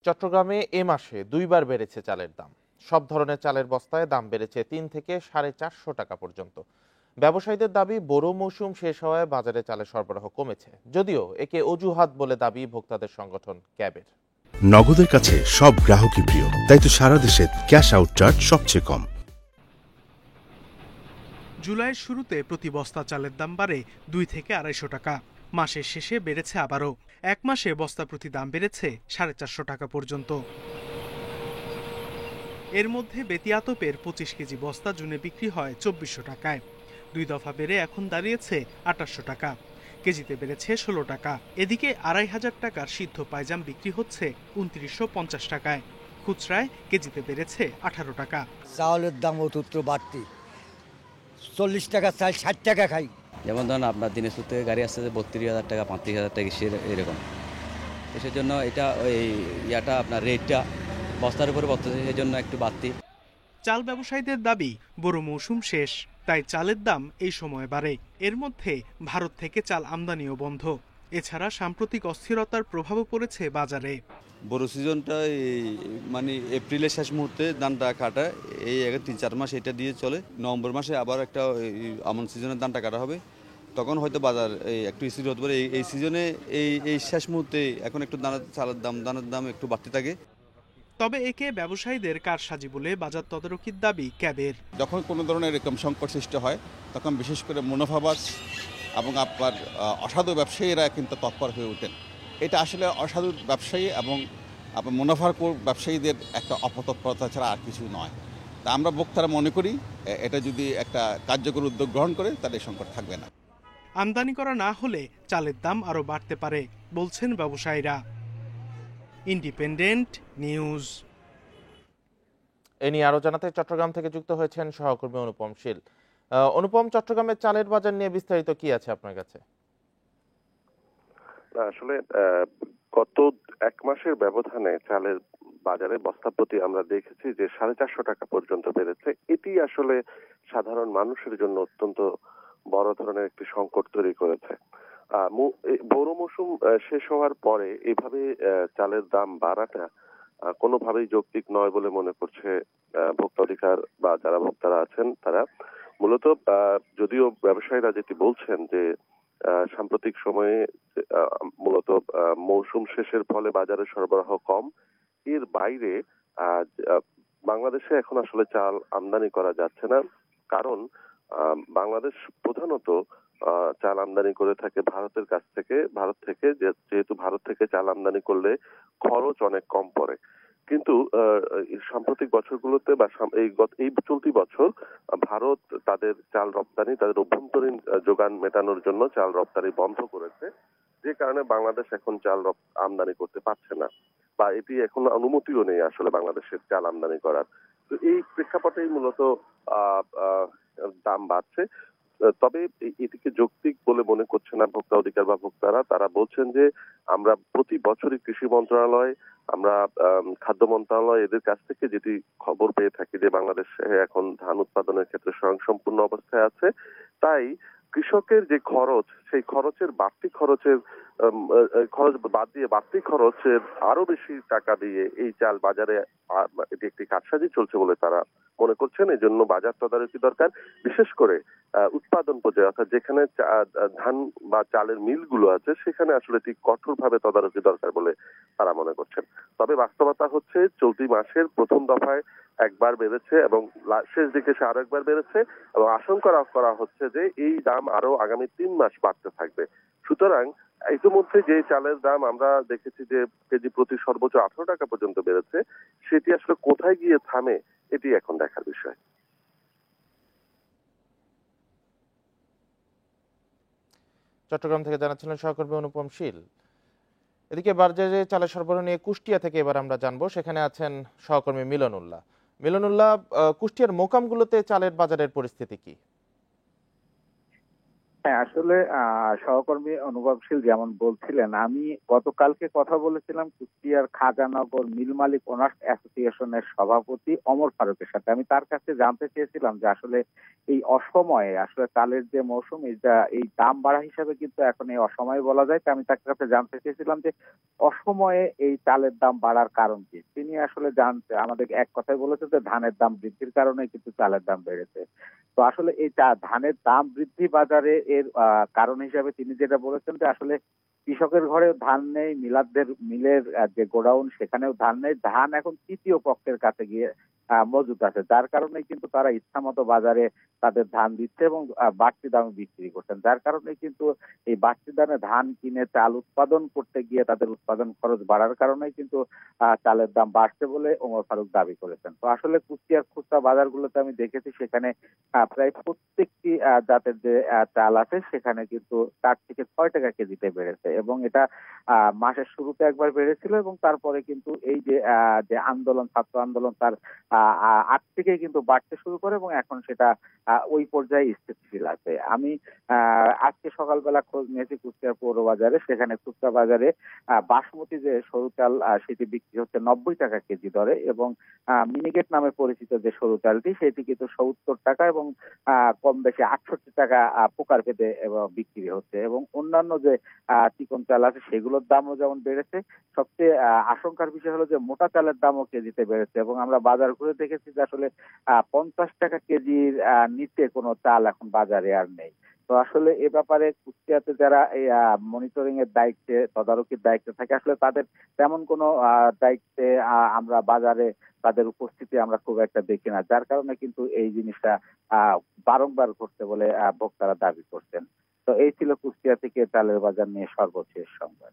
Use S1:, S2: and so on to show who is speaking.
S1: চট্টগ্রামে এ মাসে দুইবার বেড়েছে চালের দাম। সব ধরনের চালের বস্তায় দাম বেড়েছে ৩ থেকে 450 টাকা পর্যন্ত। ব্যবসায়ীদের দাবি, বোরো মৌসুম শেষ হওয়ায় বাজারে চালের সরবরাহ কমেছে, যদিও একে অজুহাত বলে দাবি ভোক্তাদের সংগঠন ক্যাবের।
S2: নগদের কাছে সব গ্রাহকই প্রিয়, তাই তো সারা দেশে ক্যাশ আউট চার্জ সবচেয়ে কম।
S3: জুলাইয়ের শুরুতে প্রতি বস্তা চালের দাম বাড়ে ২ থেকে ২৫০ টাকা। মাসের শেষে বেড়েছে আবারও। এক মাসে বস্তা প্রতি দাম বেড়েছে 450 টাকা পর্যন্ত। এর মধ্যে বেতিয়াতপের 25 কেজি বস্তা জুনে বিক্রি হয় 2400 টাকায়। 2 দফা বেড়ে এখন দাঁড়িয়েছে 2800 টাকা। কেজিতে বেড়েছে 16 টাকা। এদিকে 2500 টাকার সিদ্ধ পায়জাম বিক্রি হচ্ছে 2950 টাকায়। খুচরায় কেজিতে বেড়েছে 18 টাকা।
S4: চাউলের দাম অত্যন্ত বাড়তি, 40 টাকা চাল 60 টাকা খাই।
S5: যেমন ধরুন আপনার দিনাজপুর থেকে গাড়ি আসছে 32,000 টাকা, 35,000 টাকা, এরকম। সেই জন্য এটা ওই আপনার রেটটা বস্তার উপরে বর্তছে, সেই জন্য একটু বাড়তি।
S3: চাল ব্যবসায়ীদের দাবি, বোরো মৌসুম শেষ, তাই চালের দাম এই সময় বাড়ে। এর মধ্যে ভারত থেকে চাল আমদানিও বন্ধ। এছাড়া সাম্প্রতিক অস্থিরতার প্রভাবও পড়েছে বাজারে।
S6: বড় সিজনটা মানে এপ্রিলের শেষ মুহূর্তে ধানটা কাটা, এই 3-4 মাস এটা দিয়ে চলে। নভেম্বর মাসে আবার একটা আমন সিজনের ধানটা কাটা হবে, তখন হয়তো বাজার একটু স্থির হতে পারে। এই সিজনে এই শেষ মুহূর্তে এখন একটু চালের দাম একটু বাড়তে থাকে।
S3: তবে একে ব্যবসায়ীদের কারসাজি বলে বাজার তদারকির দাবি ক্যাবের।
S7: যখন কোনো ধরনের এরকম সংকট সৃষ্টি হয়, তখন বিশেষ করে মুনাফাবাজ এবং আপনার অসাধু ব্যবসায়ীরা কিন্তু তৎপর হয়ে ওঠেন। এটা আসলে অসাধু ব্যবসায়ী এবং আপনার মুনাফার ব্যবসায়ীদের একটা অপতৎপরতা ছাড়া আর কিছু নয়। তা আমরা ভোক্তারা মনে করি এটা যদি একটা কার্যকর উদ্যোগ গ্রহণ করে, তাহলে সংকট থাকবে না।
S3: আমদানি করা না হলে চালের দাম আরও বাড়তে পারে বলছেন ব্যবসায়ীরা। Independent news.
S1: এ নিয়ে আরো জানাতে চট্টগ্রাম থেকে যুক্ত হয়েছেন সহকর্মী অনুপম শীল। অনুপম, চট্টগ্রামের চালের বাজার নিয়ে বিস্তারিত কি আছে আপনার কাছে?
S8: আসলে গত এক মাসের ব্যবধানে চালের বাজারে বস্তা প্রতি আমরা দেখেছি যে 450 টাকা পর্যন্ত বেড়েছে। এটি আসলে সাধারণ মানুষের জন্য অত্যন্ত বড় ধরনের একটি সংকট তৈরি করেছে। বোরো মৌসুম শেষ হওয়ার পরে এইভাবে চালের দাম বাড়াটা কোনোভাবেই যৌক্তিক নয় বলে মনে করছে ভোক্তা অধিকার বা যারা ভোক্তারা আছেন তারা। মূলত যদিও ব্যবসায়ীরা যেটি বলছেন যে সাম্প্রতিক সময়ে মূলত মৌসুম শেষের ফলে বাজারে সরবরাহ কম, এর বাইরে বাংলাদেশে এখন আসলে চাল আমদানি করা যাচ্ছে না। কারণ বাংলাদেশ প্রধানত চাল আমদানি করে থাকে ভারতের কাছ থেকে। যেহেতু ভারত থেকে চাল আমদানি করলে খরচ অনেক কম পড়ে। কিন্তু সাম্প্রতিক বছরগুলোতে বা এই চলতি বছর ভারত তাদের চাল রপ্তানি, তাদের অভ্যন্তরীণ যোগান মেটানোর জন্য চাল রপ্তানি বন্ধ করেছে, যে কারণে বাংলাদেশ এখন চাল আমদানি করতে পারছে না, বা এটি এখন অনুমতিও নেই আসলে বাংলাদেশের চাল আমদানি করার। তো এই প্রেক্ষাপটেই মূলত দাম বাড়ছে। তবে এটিকে যৌক্তিক বলে মনে করছে না ভোক্তা অধিকার বা ভোক্তারা। তারা বলছেন যে আমরা প্রতি বছরই কৃষি মন্ত্রণালয়, আমরা খাদ্য মন্ত্রণালয় এদের কাছ থেকে যেটি খবর পেয়ে থাকি যে বাংলাদেশে এখন ধান উৎপাদনের ক্ষেত্রে স্বয়ংসম্পূর্ণ অবস্থায় আছে, তাই কৃষকের যে খরচ, সেই খরচের খরচ বাদ দিয়ে বাড়তি খরচের আরো বেশি টাকা দিয়ে এই চাল বাজারে এটি একটি কারসাজি চলছে বলে তারা মনে করছেন। এই জন্য বাজার তদারকি দরকার, বিশেষ করে উৎপাদন পর্যায়ে, অর্থাৎ যেখানে ধান বা চালের মিলগুলো আছে সেখানে আসলে ঠিক কঠোরভাবে তদারকি দরকার বলে তারা মনে করছেন। তবে বাস্তবতা হচ্ছে চলতি মাসের প্রথম দফায় একবার বেড়েছে এবং শেষ দিকে সে আরো একবার বেড়েছে, এবং আশঙ্কা করা হচ্ছে যে এই দাম আরো আগামী 3 মাস বাড়তে থাকবে। সুতরাং ইতিমধ্যে যে চালের দাম আমরা দেখেছি যে কেজি প্রতি সর্বোচ্চ 18 টাকা পর্যন্ত বেড়েছে, সেটি আসলে কোথায় গিয়ে থামে এটি এখন দেখার বিষয়।
S1: চট্টগ্রাম থেকে জানাচ্ছিলেন সহকর্মী অনুপম শীল। এদিকে বাজারে চালের সরবরাহ নিয়ে কুষ্টিয়া থেকে এবার আমরা জানবো, সেখানে আছেন সহকর্মী মিলনুল্লাহ। মিলনুল্লাহ, কুষ্টিয়ার মোকামগুলোতে চালের বাজারের পরিস্থিতি কি?
S9: হ্যাঁ, আসলে সহকর্মী অনুভবশীল যেমন বলছিলেন, আমি গতকালকে কথা বলেছিলাম কুষ্টিয়ার খাজানগর মিল মালিক ওনার্স অ্যাসোসিয়েশনের সভাপতি অমর ফারুকের সাথে। আমি তার কাছে জানতে চেয়েছিলাম যে আসলে এই অসময়ে আসলে চালের যে মৌসুম, এই দাম বাড়া হিসাবে কিন্তু এখন এই অসময়ে বলা যায়। তো আমি তার কাছে জানতে চেয়েছিলাম যে অসময়ে এই চালের দাম বাড়ার কারণ কি। তিনি আসলে আমাদের এক কথায় বলেছেন যে ধানের দাম বৃদ্ধির কারণে কিন্তু চালের দাম বেড়েছে। তো আসলে এই ধানের দাম বৃদ্ধি বাজারে এর কারণ হিসাবে তিনি যেটা বলেছেন যে আসলে কৃষকের ঘরে ধান নেই, মিলের যে গোডাউন সেখানেও ধান নেই, ধান এখন তৃতীয় পক্ষের কাছে গিয়ে মজুত আছে, যার কারণে কিন্তু তারা ইচ্ছামতো বাজারে তাদের ধান দিচ্ছে এবং বাড়তি দামে বিক্রি করছেন, যার কারণে কিন্তু এই বাড়তি দামে ধান কিনে চাল উৎপাদন করতে গিয়ে তাদের উৎপাদন খরচ বাড়ার কারণে কিন্তু চালের দাম বাড়ছে বলে ওমর ফারুক দাবি করেছেন। তো আসলে কুষ্টিয়ার খুচরা বাজারগুলোতে আমি দেখেছি সেখানে প্রায় প্রত্যেকটি জাতের যে চাল আছে সেখানে কিন্তু 4 থেকে 6 টাকা কেজিতে বেড়েছে এবং এটা মাসের শুরুতে একবার বেড়েছিল এবং তারপরে কিন্তু এই যে আন্দোলন, ছাত্র আন্দোলন তার আগ থেকে কিন্তু বাড়তে শুরু করে এবং এখন সেটা ওই পর্যায়ে স্থিতিশীল আছে। আমি আজকে সকালবেলা খোঁজ নিয়েছি কুষ্টিয়ার পৌর বাজারে, সেখানে খুচরা বাজারে বাসমতি যে সরু চাল সেটি বিক্রি হচ্ছে 90 টাকা কেজি দরে এবং মিনিকেট নামে পরিচিত যে সরু চালটি সেটি কিন্তু 70 টাকা এবং কম বেশি 68 টাকা পোকার পেতে বিক্রি হচ্ছে এবং অন্যান্য যে চিকন চাল আছে সেগুলোর দামও যেমন বেড়েছে, সবচেয়ে আশঙ্কার বিষয় হলো যে মোটা চালের দামও কেজিতে বেড়েছে এবং আমরা বাজার ঘুরে দেখেছি যে আসলে 50 টাকা কেজির নিচে কোনো চাল এখন বাজারে আর নেই। তো আসলে এ ব্যাপারে কুষ্টিয়াতে যারা এই মনিটরিং এর দায়িত্বে, তদারকির দায়িত্বে থাকে, আসলে তাদের তেমন কোনো দায়িত্বে আমরা বাজারে তাদের উপস্থিতি আমরা খুব একটা দেখি না, যার কারণে কিন্তু এই জিনিসটা বারংবার ঘটছে বলে ভোক্তারা দাবি করছেন। তো এই ছিল কুষ্টিয়া থেকে চালের বাজার নিয়ে সর্বশেষ সংবাদ।